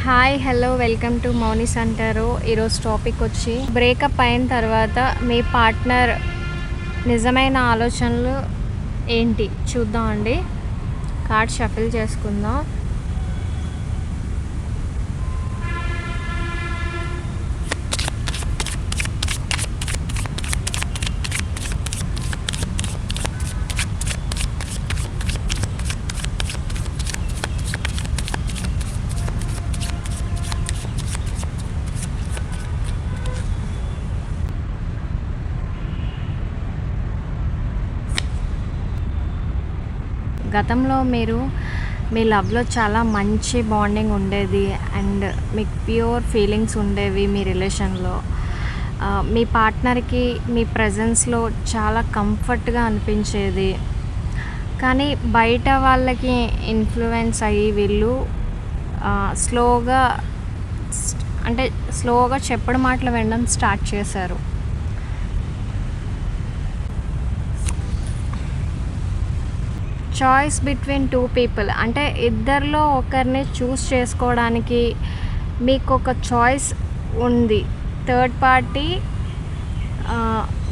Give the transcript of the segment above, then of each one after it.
Hi hello welcome to మౌనిస్ అంటారు. ఈరోజు topic వచ్చి బ్రేకప్ అయిన తర్వాత మీ పార్ట్నర్ నిజమైన ఆలోచనలు ఏంటి చూద్దాం అండి. కార్డ్ షఫిల్ చేసుకుందాం. గతంలో మీరు మీ లవ్లో చాలా మంచి బాండింగ్ ఉండేది అండ్ మీకు ప్యూర్ ఫీలింగ్స్ ఉండేవి మీ రిలేషన్లో. మీ పార్ట్నర్కి మీ ప్రజెన్స్లో చాలా కంఫర్ట్గా అనిపించేది. కానీ బయట వాళ్ళకి ఇన్ఫ్లుయెన్స్ అయ్యి వీళ్ళు స్లోగా చెప్పడం మాటలు వినడం స్టార్ట్ చేశారు. చాయిస్ బిట్వీన్ టూ పీపుల్ అంటే ఇద్దరిలో ఒకరిని చూస్ చేసుకోవడానికి మీకు ఒక చాయిస్ ఉంది. థర్డ్ పార్టీ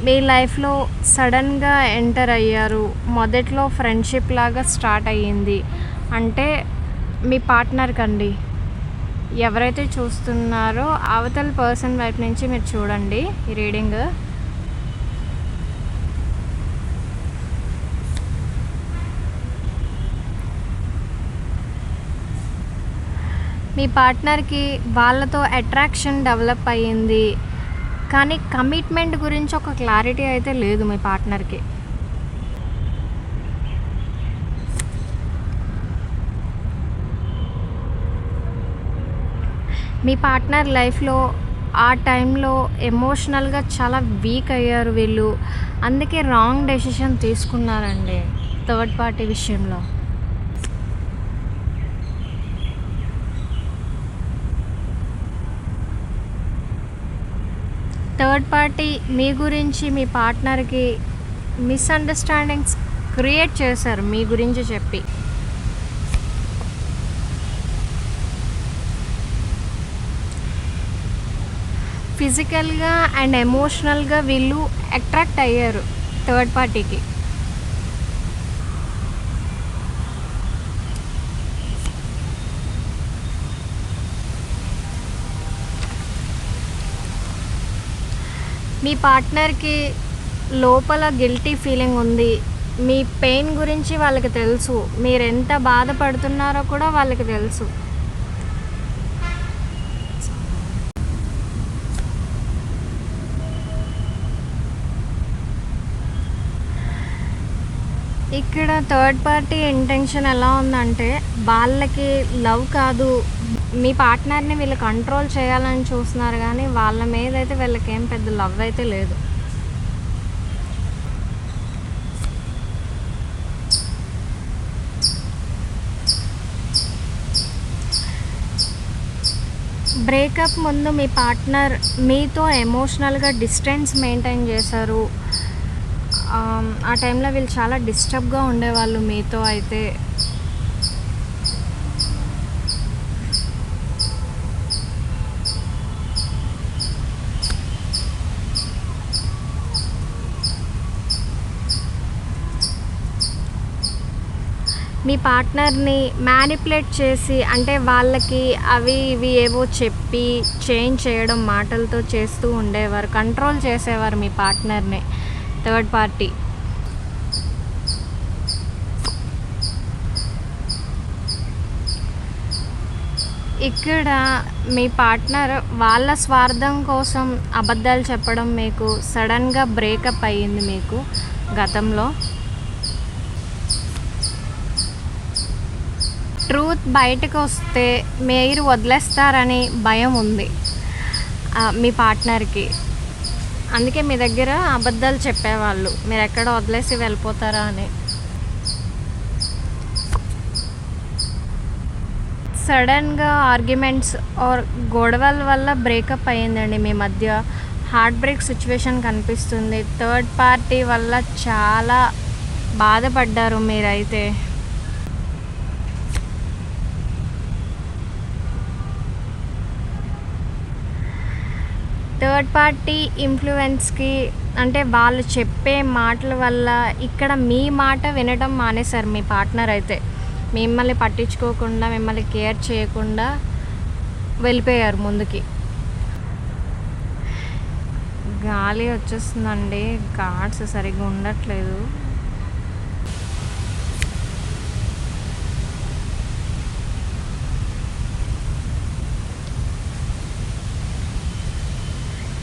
మీ లైఫ్లో సడన్గా ఎంటర్ అయ్యారు. మొదట్లో ఫ్రెండ్షిప్ లాగా స్టార్ట్ అయ్యింది అంటే మీ పార్ట్నర్కి అండి. ఎవరైతే చూస్తున్నారో అవతల పర్సన్ వైపు నుంచి మీరు చూడండి ఈ రీడింగ్. మీ పార్ట్నర్కి వాళ్ళతో అట్రాక్షన్ డెవలప్ అయ్యింది కానీ కమిట్మెంట్ గురించి ఒక క్లారిటీ అయితే లేదు మీ పార్ట్నర్కి. మీ పార్ట్నర్ లైఫ్లో ఆ టైంలో ఎమోషనల్గా చాలా వీక్ అయ్యారు వీళ్ళు. అందుకే రాంగ్ డెసిషన్ తీసుకున్నారండి థర్డ్ పార్టీ విషయంలో. థర్డ్ పార్టీ మీ గురించి మీ పార్ట్నర్కి మిస్అండర్స్టాండింగ్స్ క్రియేట్ చేశారు మీ గురించి చెప్పి. ఫిజికల్గా అండ్ ఎమోషనల్గా వీళ్ళు అట్రాక్ట్ అయ్యారు థర్డ్ పార్టీకి. మీ పార్ట్నర్కి లోపల గిల్టీ ఫీలింగ్ ఉంది. మీ పెయిన్ గురించి వాళ్ళకి తెలుసు. మీరు ఎంత బాధపడుతున్నారో కూడా వాళ్ళకి తెలుసు. ఇక్కడ థర్డ్ పార్టీ ఇంటెన్షన్ ఎలా ఉందంటే వాళ్ళకి లవ్ కాదు, మీ పార్ట్నర్ని వీళ్ళు కంట్రోల్ చేయాలని చూస్తున్నారు కానీ వాళ్ళ మీద అయితే వీళ్ళకి ఏం పెద్ద లవ్ అయితే లేదు. బ్రేకప్ ముందు మీ పార్ట్నర్ మీతో ఎమోషనల్గా డిస్టెన్స్ మెయింటైన్ చేశారు. ఆ టైంలో వీళ్ళు చాలా డిస్టర్బ్గా ఉండేవాళ్ళు మీతో. అయితే మీ పార్ట్నర్ని మ్యానిపులేట్ చేసి అంటే వాళ్ళకి అవి ఇవి ఏవో చెప్పి చేంజ్ చేయడం మాటలతో చేస్తూ ఉండేవారు. కంట్రోల్ చేసేవారు మీ పార్ట్నర్ని థర్డ్ పార్టీ. ఇక్కడ మీ పార్ట్నర్ వాళ్ళ స్వార్థం కోసం అబద్ధాలు చెప్పడం మీకు సడన్గా బ్రేకప్ అయ్యింది మీకు గతంలో. ట్రూత్ బయటకు వస్తే మీరు వదిలేస్తారని భయం ఉంది మీ పార్ట్నర్కి. అందుకే మీ దగ్గర అబద్ధాలు చెప్పేవాళ్ళు, మీరు ఎక్కడ వదిలేసి వెళ్ళిపోతారా అని. సడన్గా ఆర్గ్యుమెంట్స్ ఆర్ గొడవల వల్ల బ్రేకప్ అయ్యిందండి మీ మధ్య. హార్ట్ బ్రేక్ సిచ్యువేషన్ కనిపిస్తుంది. థర్డ్ పార్టీ వల్ల చాలా బాధపడ్డారు మీరైతే. థర్డ్ పార్టీ ఇన్ఫ్లుయెన్స్‌కి అంటే వాళ్ళు చెప్పే మాటల వల్ల ఇక్కడ మీ మాట వినడం మానేశారు మీ పార్ట్నర్ అయితే. మిమ్మల్ని పట్టించుకోకుండా, మిమ్మల్ని కేర్ చేయకుండా వెళ్ళిపోయారు ముందుకి. గాలి వచ్చేస్తుందండి. గాడ్స్ సరిగ్గా ఉండట్లేదు.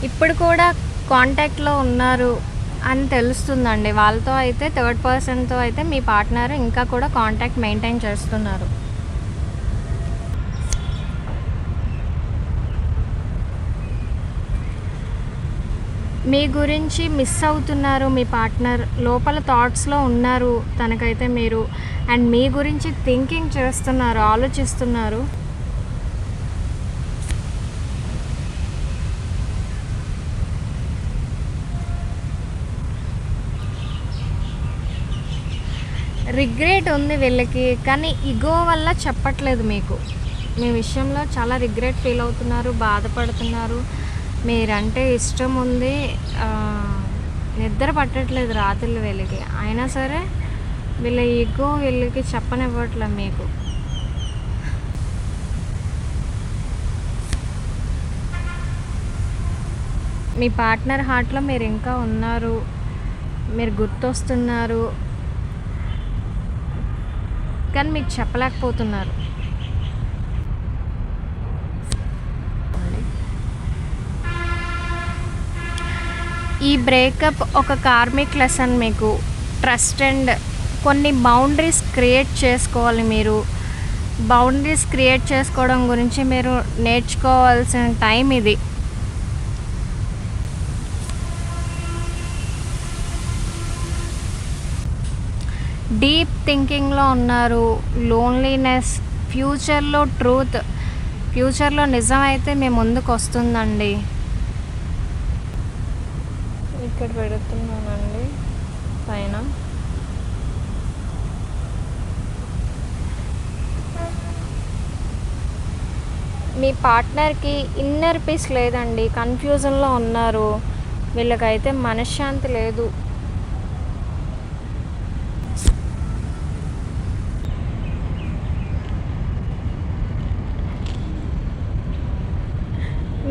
ఇప్పుడు కూడా కాంటాక్ట్‌లో ఉన్నారు అని తెలుస్తుందండి. వాళ్ళతో అయితే థర్డ్ పర్సన్‌తో అయితే మీ పార్ట్నర్ ఇంకా కూడా కాంటాక్ట్ మెయింటైన్ చేస్తున్నారు. మీ గురించి మిస్ అవుతున్నారు మీ పార్ట్నర్. లోపల థాట్స్‌లో ఉన్నారు తనకైతే మీరు. అండ్ మీ గురించి థింకింగ్ చేస్తున్నారు, ఆలోచిస్తున్నారు. రిగ్రెట్ ఉంది వీళ్ళకి, కానీ ఇగో వల్ల చెప్పట్లేదు మీకు. మీ విషయంలో చాలా రిగ్రెట్ ఫీల్ అవుతున్నారు, బాధపడుతున్నారు. మీరంటే ఇష్టం ఉంది, నిద్ర పట్టట్లేదు రాత్రులు వీళ్ళకి. అయినా సరే వీళ్ళ ఇగో వీళ్ళకి చెప్పనివ్వట్లే మీకు. మీ పార్ట్నర్ హార్ట్లో మీరు ఇంకా ఉన్నారు, మీరు గుర్తొస్తున్నారు, కానీ మీకు చెప్పలేకపోతున్నారు. ఈ బ్రేకప్ ఒక కార్మిక్ లెసన్ మీకు. ట్రస్ట్ అండ్ కొన్ని బౌండరీస్ క్రియేట్ చేసుకోవాలి మీరు. బౌండరీస్ క్రియేట్ చేసుకోవడం గురించి మీరు నేర్చుకోవాల్సిన టైం ఇది. డీప్ థింకింగ్లో ఉన్నారు, లోన్లీనెస్. ఫ్యూచర్లో ట్రూత్, ఫ్యూచర్లో నిజం అయితే మీ ముందుకు వస్తుందండి. ఇక్కడ పెడుతున్నానండి పైన. మీ పార్ట్నర్కి ఇన్నర్ పీస్ లేదండి, కన్ఫ్యూజన్లో ఉన్నారు. వీళ్ళకైతే మనశ్శాంతి లేదు.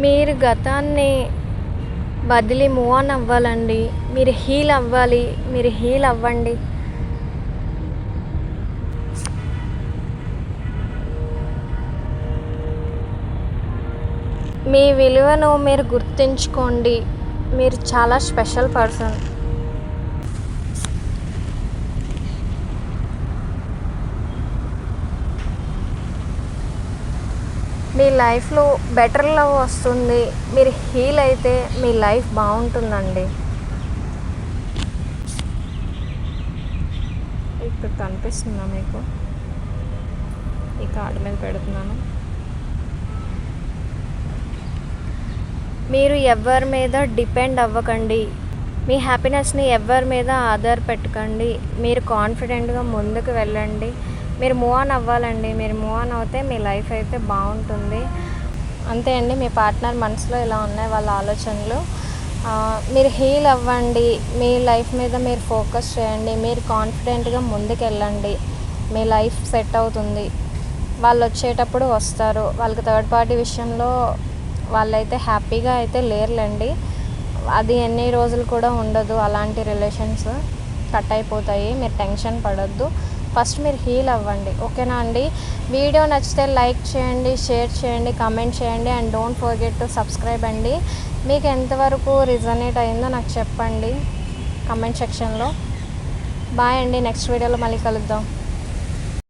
మీరు గతాన్ని వదిలి మూవ్ ఆన్ అవ్వాలండి. మీరు హీల్ అవ్వాలి, మీరు హీల్ అవ్వండి. మీ విలువను మీరు గుర్తుంచుకోండి. మీరు చాలా స్పెషల్ పర్సన్. మీ లైఫ్లో బెటర్ లవ్ వస్తుంది. మీరు హీల్ అయితే మీ లైఫ్ బాగుంటుందండి. ఇక్కడ కనిపిస్తుందా మీకు? ఈ కార్డు మీద పెడుతున్నాను. మీరు ఎవరి మీద డిపెండ్ అవ్వకండి. మీ హ్యాపీనెస్ని ఎవరి మీద ఆధార పెట్టకండి. మీరు కాన్ఫిడెంట్గా ముందుకు వెళ్ళండి. మీరు మూవ్ ఆన్ అవ్వాలండి. మీరు మూవ్ ఆన్ అవుతే మీ లైఫ్ అయితే బాగుంటుంది. అంతే అండి. మీ పార్ట్నర్ మనసులో ఇలా ఉన్నాయి వాళ్ళ ఆలోచనలు. మీరు హీల్ అవ్వండి. మీ లైఫ్ మీద మీరు ఫోకస్ చేయండి. మీరు కాన్ఫిడెంట్గా ముందుకు వెళ్ళండి. మీ లైఫ్ సెట్ అవుతుంది. వాళ్ళు వచ్చేటప్పుడు వస్తారు. వాళ్ళకి థర్డ్ పార్టీ విషయంలో వాళ్ళైతే హ్యాపీగా అయితే లేరులేండి. అది ఎన్ని రోజులు కూడా ఉండదు. అలాంటి రిలేషన్స్ కట్ అయిపోతాయి. మీరు టెన్షన్ పడొద్దు. ఫస్ట్ మీరు హీల్ అవ్వండి. ఓకేనా అండి? వీడియో నచ్చితే లైక్ చేయండి, షేర్ చేయండి, కామెంట్ చేయండి. And don't forget to subscribe అండి. మీకు ఎంతవరకు రిజనేట్ అయిందో నాకు చెప్పండి కామెంట్ సెక్షన్లో. బాయ్ అండి. నెక్స్ట్ వీడియోలో మళ్ళీ కలుద్దాం.